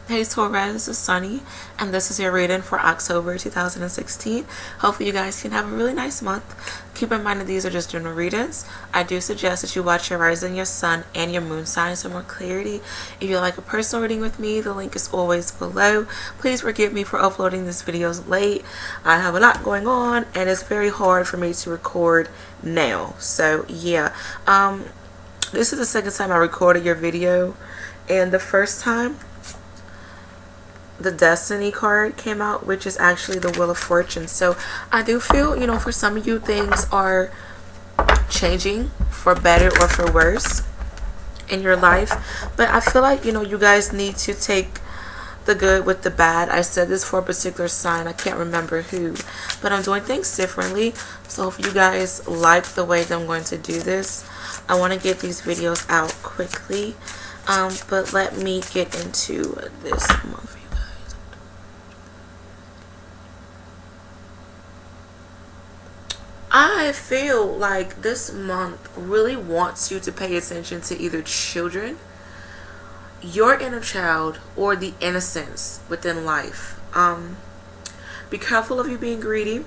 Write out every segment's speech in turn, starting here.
Hey Taurus, this is Sunny, and this is your reading for October 2016. Hopefully you guys can have a really nice month. Keep in mind that these are just general readings. I do suggest that you watch your rising, your sun, and your moon signs for more clarity. If you'd like a personal reading with me, the link is always below. Please forgive me for uploading these videos late. I have a lot going on, and it's very hard for me to record now. So yeah, this is the second time I recorded your video, and the first time the Destiny card came out, which is actually the Wheel of Fortune. So I do feel, for some of you, things are changing for better or for worse in your life. But I feel like, you guys need to take the good with the bad. I said this for a particular sign. I can't remember who. But I'm doing things differently. So if you guys like the way that I'm going to do this, I want to get these videos out quickly. But let me get into this month. I feel like this month really wants you to pay attention to either children, your inner child, or the innocence within life. Be careful of you being greedy.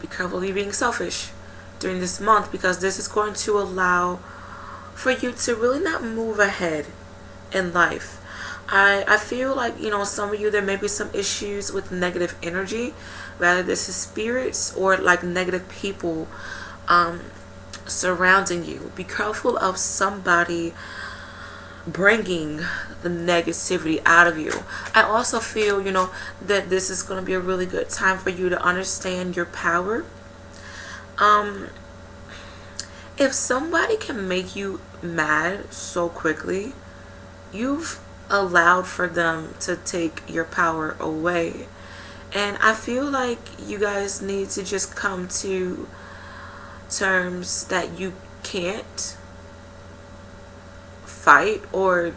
Be careful of you being selfish during this month, because this is going to allow for you to really not move ahead in life. I feel like, some of you, there may be some issues with negative energy, whether this is spirits or like negative people surrounding you. Be careful of somebody bringing the negativity out of you. I also feel, that this is going to be a really good time for you to understand your power. If somebody can make you mad so quickly, you've allowed for them to take your power away. And I feel like you guys need to just come to terms that you can't fight or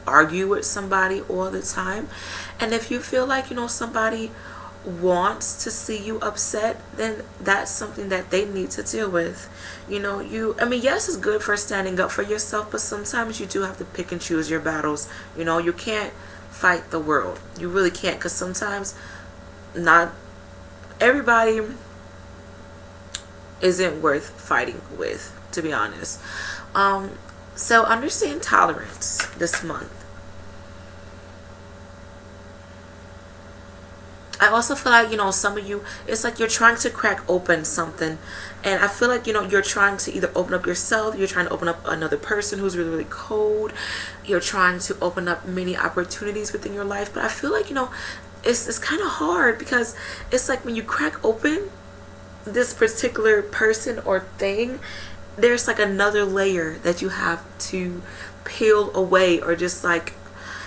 argue with somebody all the time. And if you feel like, somebody wants to see you upset, then that's something that they need to deal with. Yes, it's good for standing up for yourself, but sometimes you do have to pick and choose your battles. You can't fight the world. You really can't, because sometimes not everybody isn't worth fighting with, to be honest. So understand tolerance this month. I also feel like, some of you, it's like you're trying to crack open something. And I feel like, you're trying to either open up yourself, you're trying to open up another person who's really, really cold. You're trying to open up many opportunities within your life. But I feel like, it's kind of hard, because it's like when you crack open this particular person or thing, there's like another layer that you have to peel away, or just like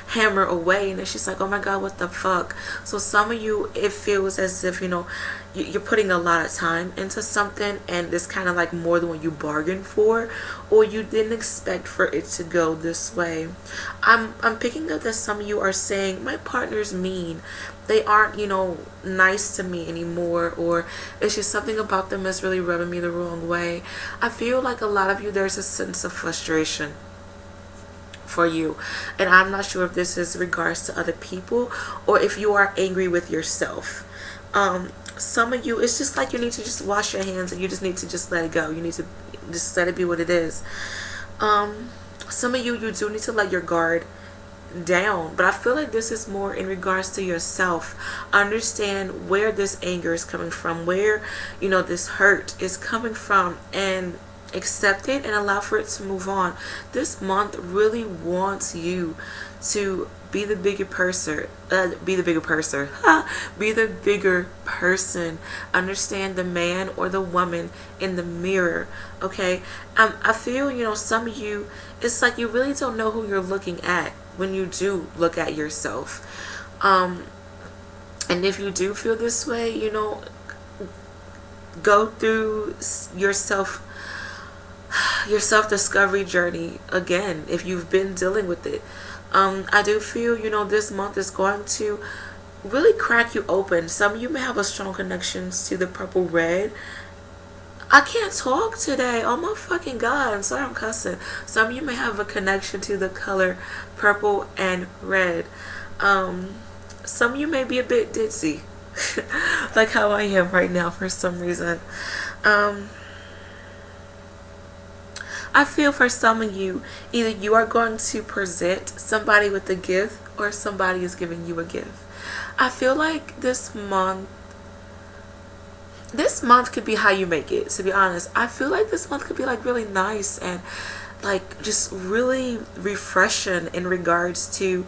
hammer away, and it's just like, oh my god, what the fuck. So some of you, it feels as if you're putting a lot of time into something, and it's kind of like more than what you bargained for, or you didn't expect for it to go this way. I'm picking up that some of you are saying, my partner's mean, they aren't nice to me anymore, or it's just something about them that's really rubbing me the wrong way. I feel like a lot of you, there's a sense of frustration for you, and I'm not sure if this is regards to other people or if you are angry with yourself. Some of you, it's just like you need to just wash your hands, and you just need to just let it go. You need to just let it be what it is. Some of you, you do need to let your guard down, but I feel like this is more in regards to yourself. Understand where this anger is coming from, where this hurt is coming from, and accept it and allow for it to move on. This month really wants you to be the bigger person. Be the bigger person. Understand the man or the woman in the mirror. Okay. I feel some of you, it's like you really don't know who you're looking at when you do look at yourself. And if you do feel this way, go through your self-discovery journey again if you've been dealing with it. I do feel this month is going to really crack you open. Some of you may have a strong connections to the purple red I can't talk today. Oh my fucking god. I'm sorry I'm cussing. Some of you may have a connection to the color purple and red. Some of you may be a bit ditzy. Like how I am right now for some reason. I feel for some of you, either you are going to present somebody with a gift or somebody is giving you a gift. I feel like this month could be how you make it, to be honest. I feel like this month could be like really nice and like just really refreshing in regards to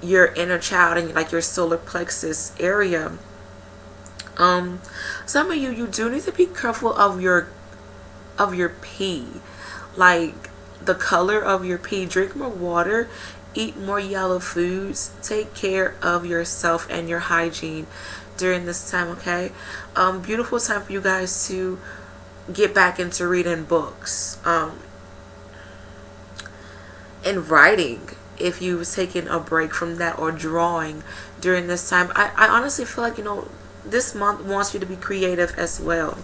your inner child and like your solar plexus area. Some of you do need to be careful of your pee, like the color of your pee. Drink more water, eat more yellow foods, take care of yourself and your hygiene during this time, okay? Beautiful time for you guys to get back into reading books, and writing if you've taken a break from that, or drawing during this time. I honestly feel like, this month wants you to be creative as well.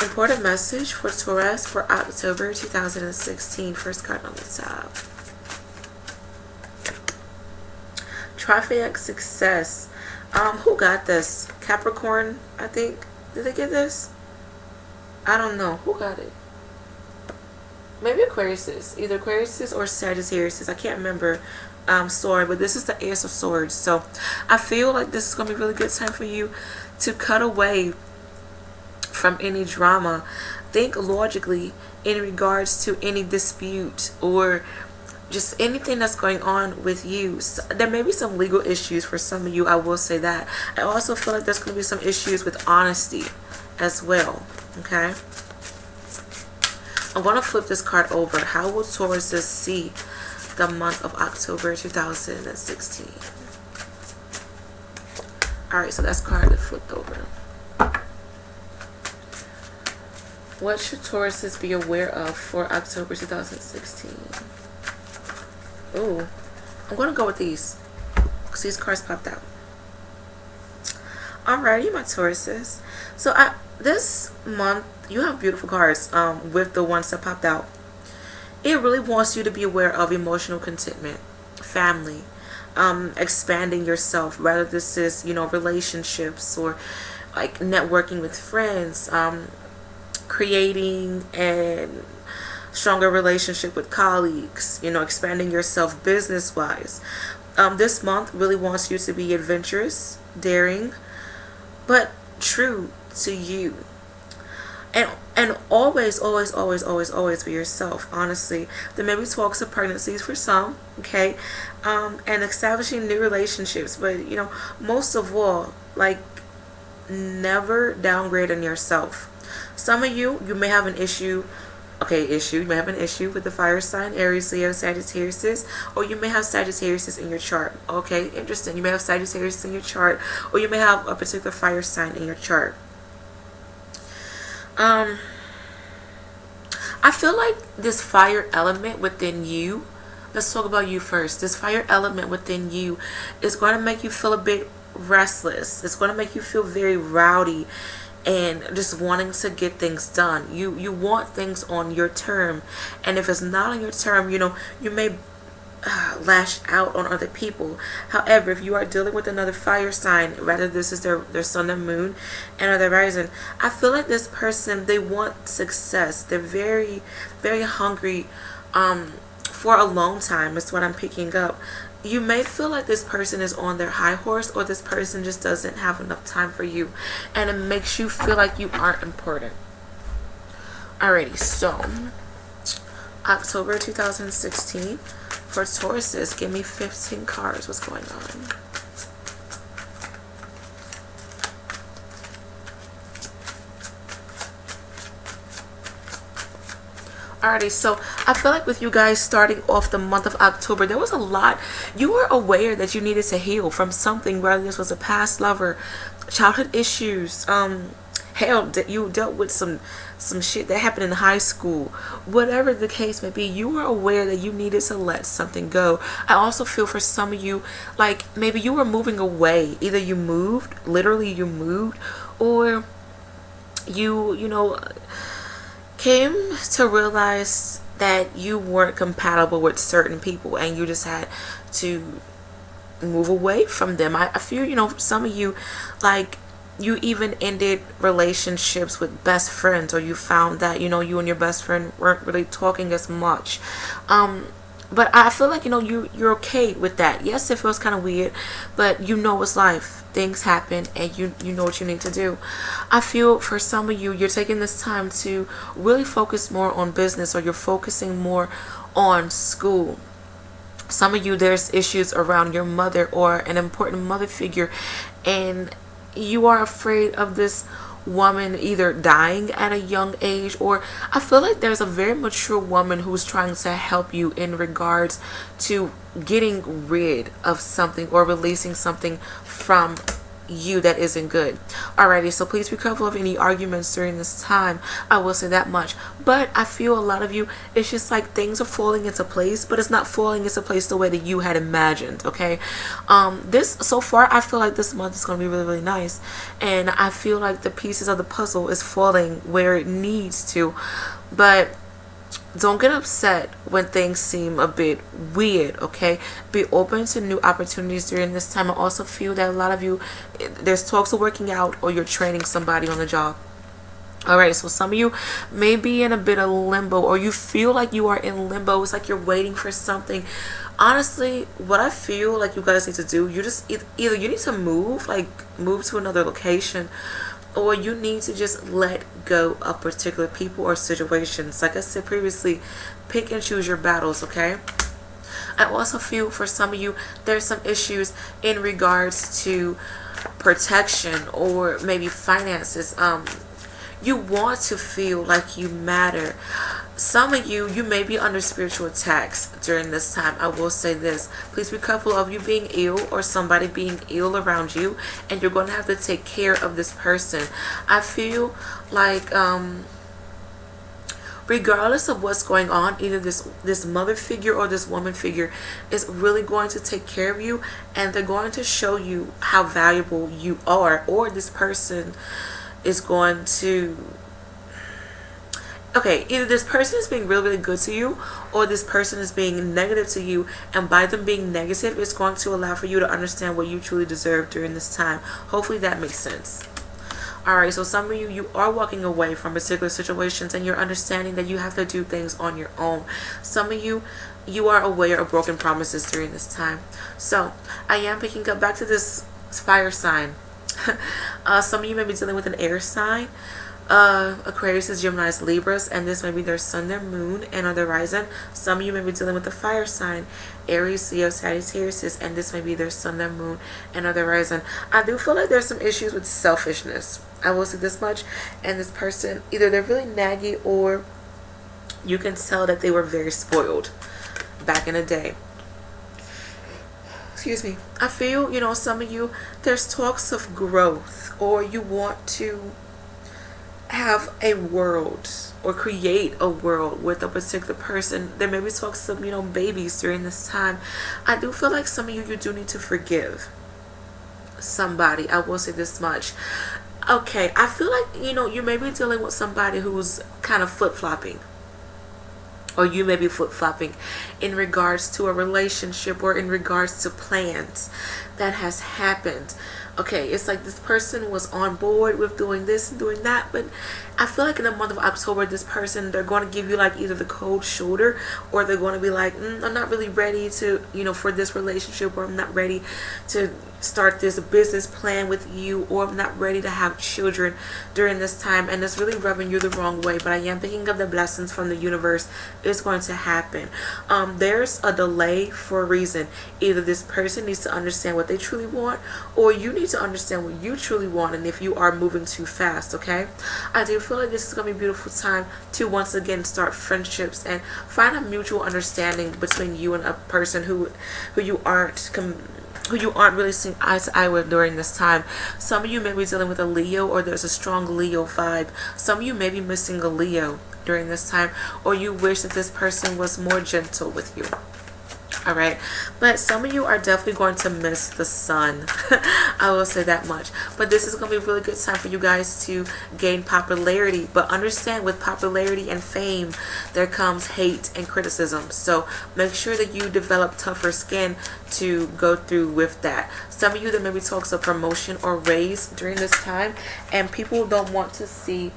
Important message for Taurus for October 2016. First card on the top. Trifaic success. Who got this? Capricorn, I think. Did they get this? I don't know. Who got it? Maybe Aquarius. Either Aquarius or Sagittarius. I can't remember. Sorry, but this is the Ace of Swords. So I feel like this is going to be a really good time for you to cut away from any drama. Think logically in regards to any dispute or just anything that's going on with you. So there may be some legal issues for some of you, I will say that. I also feel like there's going to be some issues with honesty as well, okay? I'm going to flip this card over. How will Tauruses see the month of October 2016? Alright, so that's card that flipped over. What should Tauruses be aware of for October 2016? Ooh, I'm going to go with these because these cards popped out. Alrighty, my Tauruses. So this month, you have beautiful cards with the ones that popped out. It really wants you to be aware of emotional contentment, family, expanding yourself, whether this is, relationships or like networking with friends, creating a stronger relationship with colleagues, expanding yourself business wise. This month really wants you to be adventurous, daring, but true to you. And always be yourself, honestly. There may be talks of pregnancies for some, okay? And establishing new relationships. But, most of all, like, never downgrade on yourself. Some of you may have an issue. You may have an issue with the fire sign, Aries, Leo, Sagittarius, or you may have Sagittarius in your chart. Okay, interesting. You may have Sagittarius in your chart, or you may have a particular fire sign in your chart. I feel like this fire element within you, let's talk about you first. This fire element within you is going to make you feel a bit restless. It's going to make you feel very rowdy and just wanting to get things done. You want things on your term, and if it's not on your term, you may lash out on other people. However, if you are dealing with another fire sign, rather this is their sun and moon and or their rising, I feel like this person, they want success. They're very, very hungry for a long time is what I'm picking up. You may feel like this person is on their high horse, or this person just doesn't have enough time for you, and it makes you feel like you aren't important. Alrighty, so October 2016 for Tauruses. Give me 15 cards. What's going on? Alrighty, so I feel like with you guys starting off the month of October, there was a lot. You were aware that you needed to heal from something, whether this was a past lover, childhood issues, hell, you dealt with some shit that happened in high school. Whatever the case may be, you were aware that you needed to let something go. I also feel for some of you, like maybe you were moving away. Either you moved, literally you moved, or you know, came to realize that you weren't compatible with certain people and you just had to move away from them. I feel, you know, some of you, like, you even ended relationships with best friends, or you found that, you know, you and your best friend weren't really talking as much. But I feel like, you know, you're okay with that. Yes, it feels kind of weird, but you know it's life. Things happen, and you know what you need to do. I feel for some of you, you're taking this time to really focus more on business, or you're focusing more on school. Some of you, there's issues around your mother or an important mother figure, and you are afraid of this woman either dying at a young age, or I feel like there's a very mature woman who's trying to help you in regards to getting rid of something or releasing something from you that isn't good. Alrighty, so please be careful of any arguments during this time. I will say that much. But I feel a lot of you, it's just like things are falling into place, but it's not falling into place the way that you had imagined. Okay, this so far, I feel like this month is going to be really, really nice, and I feel like the pieces of the puzzle is falling where it needs to. But don't get upset when things seem a bit weird, okay? Be open to new opportunities during this time. I also feel that a lot of you, there's talks of working out, or you're training somebody on the job. Alright, so some of you may be in a bit of limbo, or you feel like you are in limbo. It's like you're waiting for something. Honestly, what I feel like you guys need to do, you just either you need to move, like move to another location, or you need to just let go of particular people or situations. Like I said previously, pick and choose your battles, okay? I also feel for some of you, there's some issues in regards to protection or maybe finances. You want to feel like you matter. Some of you, you may be under spiritual attacks during this time. I will say this. Please be careful of you being ill or somebody being ill around you, and you're going to have to take care of this person. I feel like regardless of what's going on, either this mother figure or this woman figure is really going to take care of you, and they're going to show you how valuable you are, or this person is going to, okay, either this person is being really, really good to you, or this person is being negative to you, and by them being negative, it's going to allow for you to understand what you truly deserve during this time. Hopefully that makes sense. Alright, so some of you, you are walking away from particular situations, and you're understanding that you have to do things on your own. Some of you, you are aware of broken promises during this time. So I am picking up back to this fire sign. Some of you may be dealing with an air sign. Aquarius, Gemini, Libras, and this may be their sun, their moon, and or their rising. Some of you may be dealing with a fire sign, Aries, Leo, Sagittarius, and this may be their sun, their moon, and or their rising. I do feel like there's some issues with selfishness. I will say this much. And this person, either they're really naggy, or you can tell that they were very spoiled back in the day. Excuse me. I feel, you know, some of you, there's talks of growth, or you want to have a world or create a world with a particular person. There may be talks of, you know, babies during this time. I do feel like some of you, you do need to forgive somebody. I will say this much. Okay, I feel like, you know, you may be dealing with somebody who's kind of flip-flopping, or you may be flip-flopping in regards to a relationship or in regards to plans that has happened. Okay, it's like this person was on board with doing this and doing that, but I feel like in the month of October, this person, they're going to give you like either the cold shoulder, or they're going to be like, I'm not really ready to, you know, for this relationship, or I'm not ready to start this business plan with you, or I'm not ready to have children during this time, and it's really rubbing you the wrong way. But I am picking up the blessings from the universe. It's going to happen. There's a delay for a reason. Either this person needs to understand what they truly want, or you need to understand what you truly want, and if you are moving too fast. Okay, I do feel like this is going to be a beautiful time to once again start friendships and find a mutual understanding between you and a person who you aren't really seeing eye to eye with during this time. Some of you may be dealing with a Leo, or there's a strong Leo vibe. Some of you may be missing a Leo during this time, or you wish that this person was more gentle with you. All right, but some of you are definitely going to miss the sun. I will say that much. But this is going to be a really good time for you guys to gain popularity. But understand, with popularity and fame, there comes hate and criticism. So make sure that you develop tougher skin to go through with that. Some of you, that maybe talks of promotion or raise during this time, and people don't want to see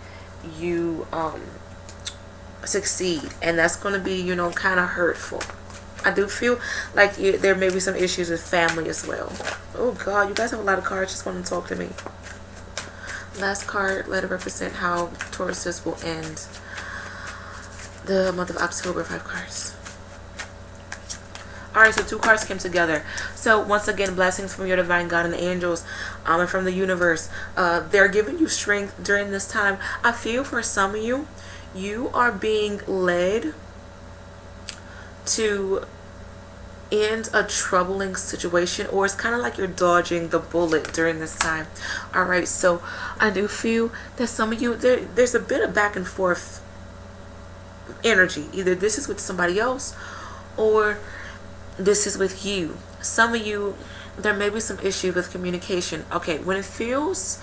you succeed, and that's going to be, you know, kind of hurtful. I do feel like there may be some issues with family as well. Oh God, you guys have a lot of cards just want to talk to me. Last card, let it represent how Tauruses will end the month of October. 5 cards. Alright, so 2 cards came together. So once again, blessings from your divine God and the angels, and from the universe. They're giving you strength during this time. I feel for some of you, you are being led to end a troubling situation, or it's kind of like you're dodging the bullet during this time. All right, so I do feel that some of you, there's a bit of back and forth energy. Either this is with somebody else or this is with you. Some of you, there may be some issue with communication. Okay, when it feels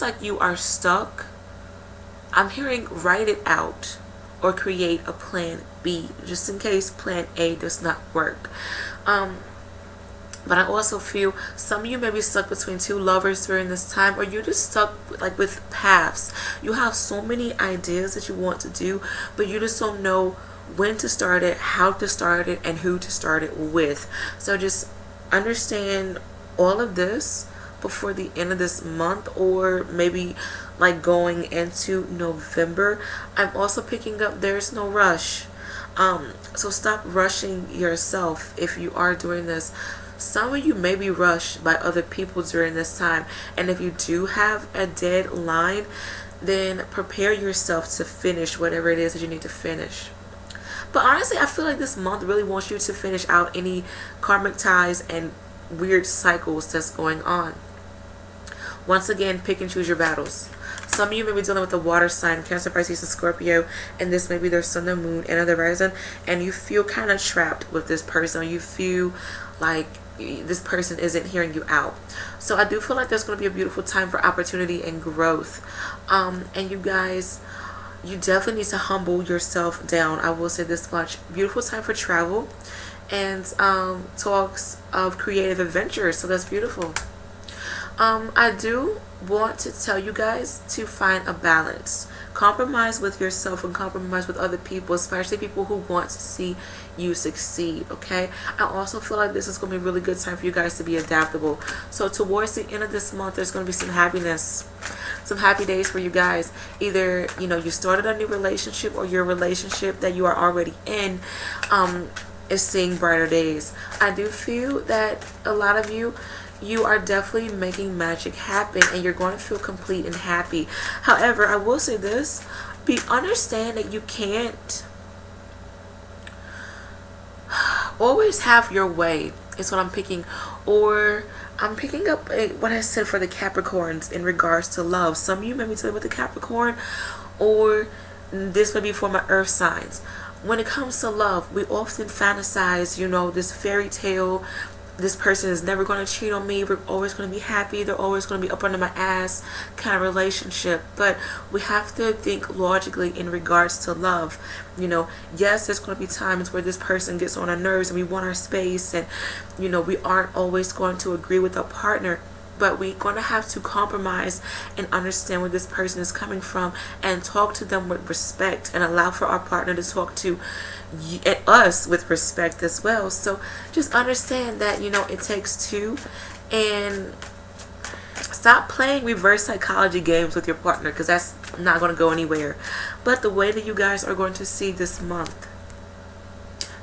like you are stuck, I'm hearing write it out or create a plan B, just in case plan A does not work. But I also feel some of you may be stuck between 2 lovers during this time, or you're just stuck like with paths. You have so many ideas that you want to do, but you just don't know when to start it, how to start it, and who to start it with. So just understand all of this before the end of this month, or maybe like going into November. I'm also picking up there's no rush. So stop rushing yourself if you are doing this. Some of you may be rushed by other people during this time, and if you do have a deadline, then prepare yourself to finish whatever it is that you need to finish. But honestly, I feel like this month really wants you to finish out any karmic ties and weird cycles that's going on. Once again, pick and choose your battles. Some of you may be dealing with a water sign, Cancer, Pisces, and Scorpio, and this may be their sun and moon and other rising, and you feel kind of trapped with this person. You feel like this person isn't hearing you out. So I do feel like there's going to be a beautiful time for opportunity and growth. And you guys, you definitely need to humble yourself down. I will say this much. Beautiful time for travel and talks of creative adventures. So that's beautiful. I do want to tell you guys to find a balance. Compromise with yourself and compromise with other people, especially people who want to see you succeed, okay? I also feel like this is going to be a really good time for you guys to be adaptable. So towards the end of this month, there's going to be some happiness, some happy days for you guys. Either, you know, you started a new relationship, or your relationship that you are already in is seeing brighter days. I do feel that a lot of you are definitely making magic happen, and you're going to feel complete and happy. However, I will say this, understand that you can't always have your way, is what I'm picking. Or I'm picking up what I said for the Capricorns in regards to love. Some of you may be dealing with the Capricorn, or this may be for my earth signs. When it comes to love, we often fantasize, you know, this fairy tale. This person is never going to cheat on me. We're always going to be happy. They're always going to be up under my ass kind of relationship. But we have to think logically in regards to love. You know, yes, there's going to be times where this person gets on our nerves and we want our space. And, you know, we aren't always going to agree with our partner. But we're going to have to compromise and understand where this person is coming from and talk to them with respect, and allow for our partner to talk to us with respect as well. So just understand that, you know, it takes two, and stop playing reverse psychology games with your partner, because that's not going to go anywhere. But the way that you guys are going to see this month,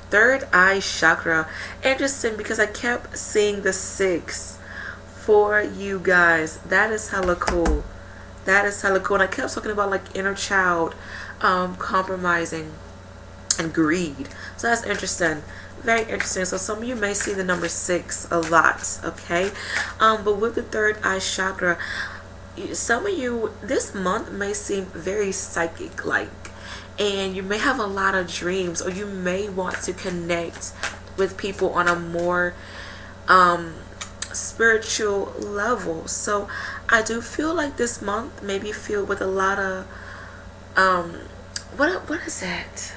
third eye chakra, interesting, because I kept seeing the 6 for you guys. That is hella cool. That is hella cool. And I kept talking about like inner child compromising and greed. So that's interesting. Very interesting. So some of you may see the number 6 a lot, okay? But with the third eye chakra, some of you this month may seem very psychic like, and you may have a lot of dreams, or you may want to connect with people on a more spiritual level. So I do feel like this month may be filled with a lot of what is that,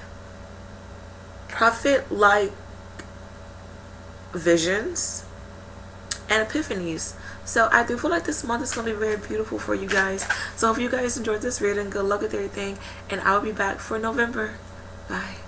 prophet like visions and epiphanies. So I do feel like this month is going to be very beautiful for you guys. So if you guys enjoyed this reading, good luck with everything, and I'll be back for November. Bye.